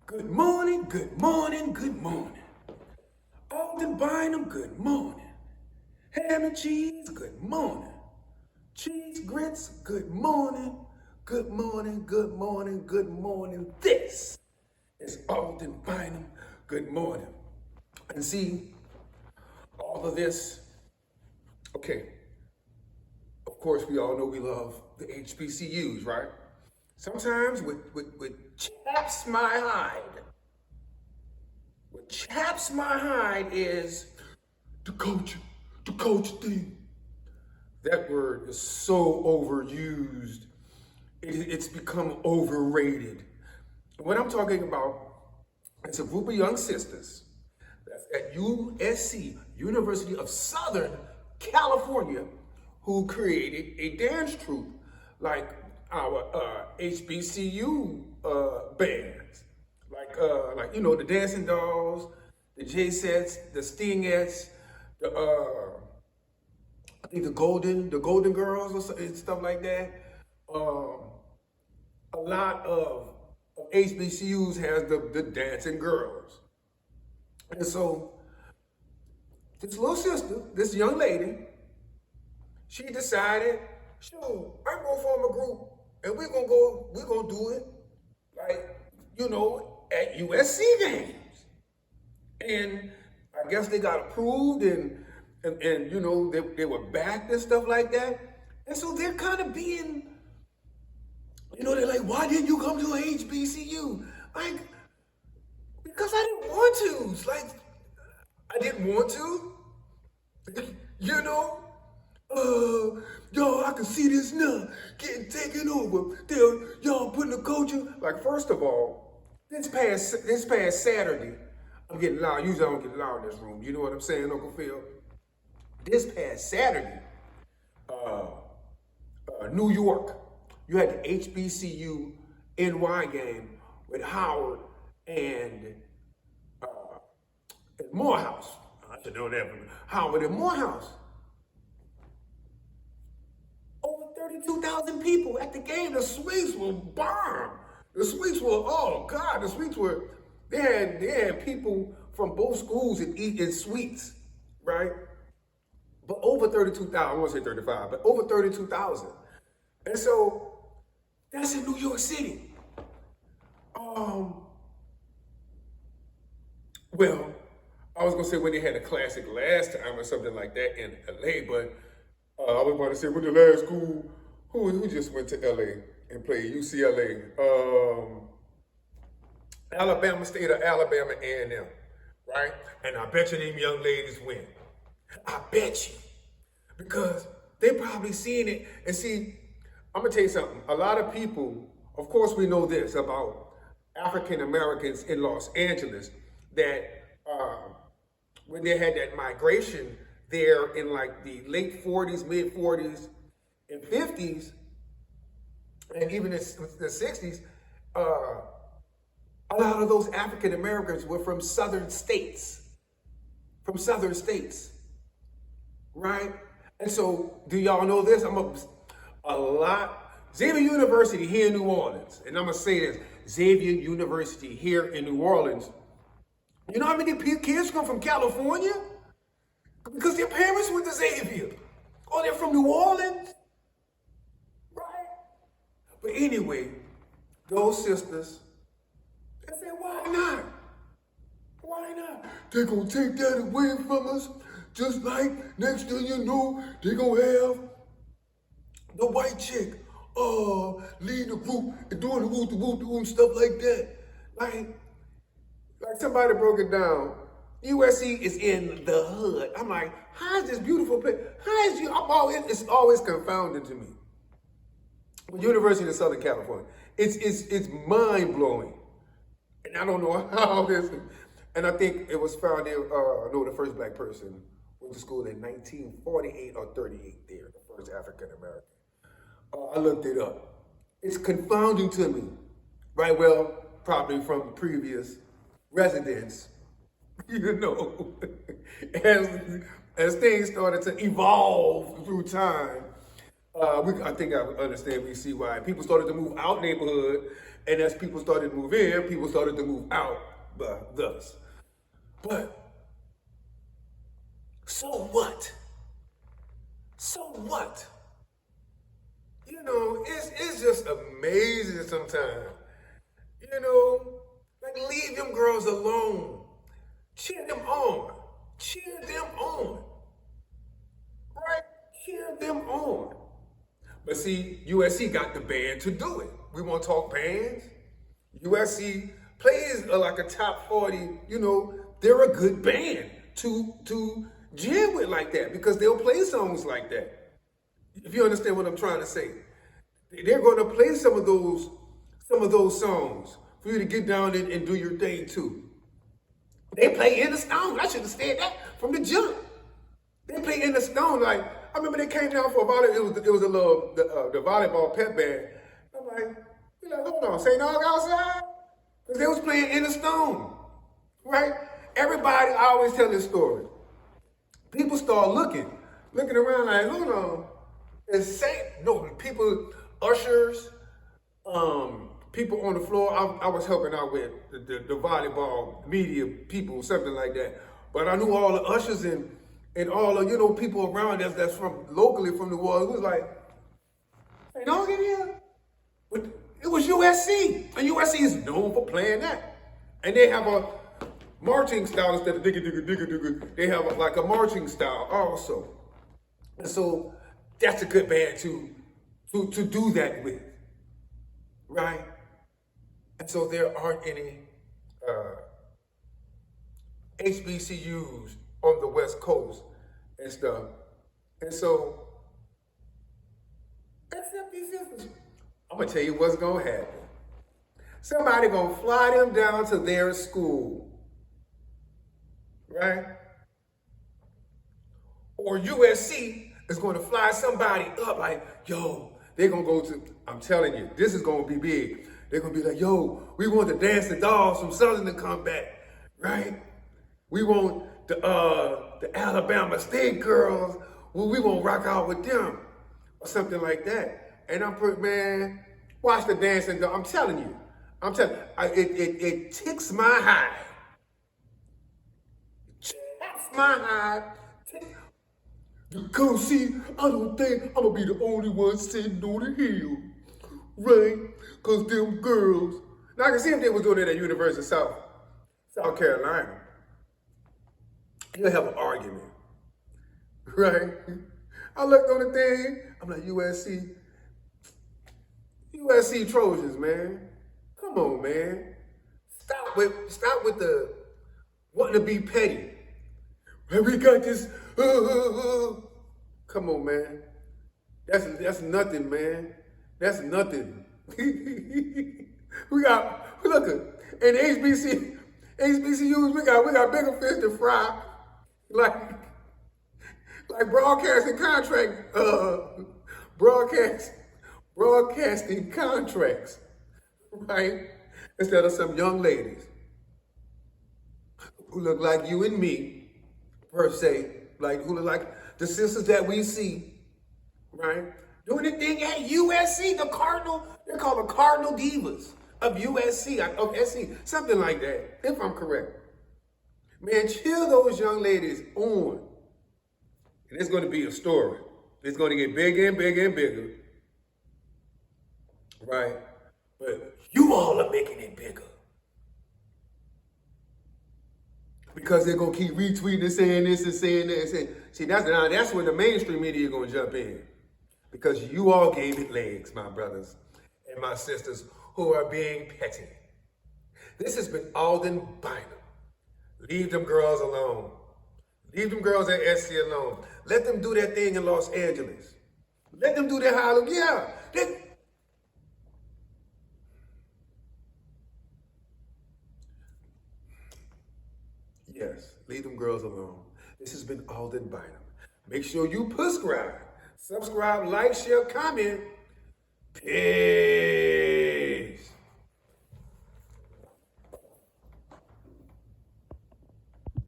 Good morning, good morning, good morning. Alden Bynum, good morning. Ham and cheese, good morning. Cheese grits, good morning. Good morning, good morning, good morning. This is Alden Bynum, good morning. And see, all of this, okay, of course, we all know we love the HBCUs, right? Sometimes what chaps my hide. What chaps my hide is the coach thing. That word is so overused. It's become overrated. What I'm talking about is a group of young sisters that's at USC, University of Southern California, who created a dance troupe like our HBCU bands, like the Dancing Dolls, the J-Sets, the Stingettes, the I think the Golden Girls and stuff like that. A lot of HBCUs has the dancing girls, and so this little sister, this young lady, she decided, sure, I'm gonna form a group, and we're gonna do it, like at USC games, and I guess they got approved and they were backed and stuff like that. And so they're kind of being, they're like, why didn't you come to an HBCU? Like, because I didn't want to. It's like, I didn't want to. Y'all, I can see this now getting taken over. Y'all putting the culture. Like, first of all, this past Saturday, I'm getting loud. Usually I don't get loud in this room. You know what I'm saying, Uncle Phil? This past Saturday, New York, you had the HBCU NY game with Howard and Morehouse. I should know that. Howard and Morehouse. Over 32,000 people at the game. The suites were bomb. The suites were, oh God, they had people from both schools in suites, right? But over 32,000, I won't say 35, but over 32,000. And so that's in New York City. Well, I was gonna say when they had a classic last time or something like that in LA, but I was about to say when the last school, who just went to LA and played UCLA, Alabama State or Alabama A&M, right? And I bet you them young ladies win. I bet you. Because they probably seen it. And see, I'm gonna tell you something. A lot of people, of course we know this about African Americans in Los Angeles, that when they had that migration there in like the late 40s, mid 40s, and 50s, and even in the 60s, a lot of those African Americans were from southern states. Right? And so, do y'all know this? Xavier University here in New Orleans, and I'm gonna say this, Xavier University here in New Orleans, you know how many kids come from California? Because their parents went to Xavier. Or they're from New Orleans, right? But anyway, those sisters, they said, why not? Why not? They're gonna take that away from us. Just like next thing you know, they're gonna have the white chick leading the group and doing the whoop and stuff like that. Like somebody broke it down. USC is in the hood. I'm like, how is this beautiful place? It's always confounding to me. University of Southern California. It's mind blowing. And I don't know how this, and I think it was founded, the first black person went to school in 1948 or 38 there, the first African American. I looked it up. It's confounding to me, right? Well, probably from previous residents, as things started to evolve through time. I think I understand. We see why people started to move out neighborhood, and as people started to move in, people started to move out. Thus, but so what? So what? You know, it's just amazing sometimes. You know, like leave them girls alone. Cheer them on. Cheer them on. Right? Cheer them on. But see, USC got the band to do it. We want to talk bands. USC plays like a top 40, you know, they're a good band to jam with like that because they'll play songs like that. If you understand what I'm trying to say. They're going to play some of those songs for you to get down and do your thing too. They play In the Stone. I should have said that from the jump. They play In the Stone. Like, I remember they came down for a volleyball. It was a little the volleyball pep band. I'm like, hold on, St. Aug outside? Because they was playing In the Stone, right? Everybody, I always tell this story. People start looking around like, hold on. People, ushers, people on the floor. I was helping out with the volleyball media people, something like that. But I knew all the ushers and all the people around us that's from locally from the world. It was like, hey, don't get here. But it was USC, and USC is known for playing that. And they have a marching style instead of digga digga digga digga. They have like a marching style also. And so that's a good band to do that with, right? And so there aren't any HBCUs on the West Coast and stuff. And so, I'm gonna tell you what's gonna happen. Somebody gonna fly them down to their school, right? Or USC is gonna fly somebody up like, yo, they're gonna go to, I'm telling you, this is gonna be big. They're gonna be like, yo, we want the Dancing Dolls from Southern to come back, right? We want the Alabama State girls, well, we won't rock out with them, or something like that. And man, watch the Dancing Dolls. I'm telling you, it ticks my high. Ticks my high. Because see, I don't think I'm gonna be the only one sitting on the hill, right? Because them girls, now I can see if they was doing it at University of South Carolina, you'll have an argument, right? I looked on the thing, I'm like, USC Trojans, man. Come on, man. Stop with the wanting to be petty. We got this. Come on, man. That's nothing, man. That's nothing. Look at in HBCUs, we got bigger fish to fry. Like broadcasting contracts, right? Instead of some young ladies who look like you and me, per se, like who look like the sisters that we see, right? Doing the thing at USC, they're called the Cardinal Divas of USC, of SC, something like that, if I'm correct. Man, chill those young ladies on. And it's going to be a story. It's going to get bigger and bigger and bigger. Right? But you all are making it bigger. Because they're going to keep retweeting and saying this and saying that and saying. See, that's when the mainstream media is going to jump in. Because you all gave it legs, my brothers and my sisters who are being petty. This has been Alden Bynum. Leave them girls alone. Leave them girls at SC alone. Let them do their thing in Los Angeles. Let them do their Halloween. Yeah. Yes, leave them girls alone. This has been Alden Bynum. Make sure you subscribe, like, share, comment. Peace.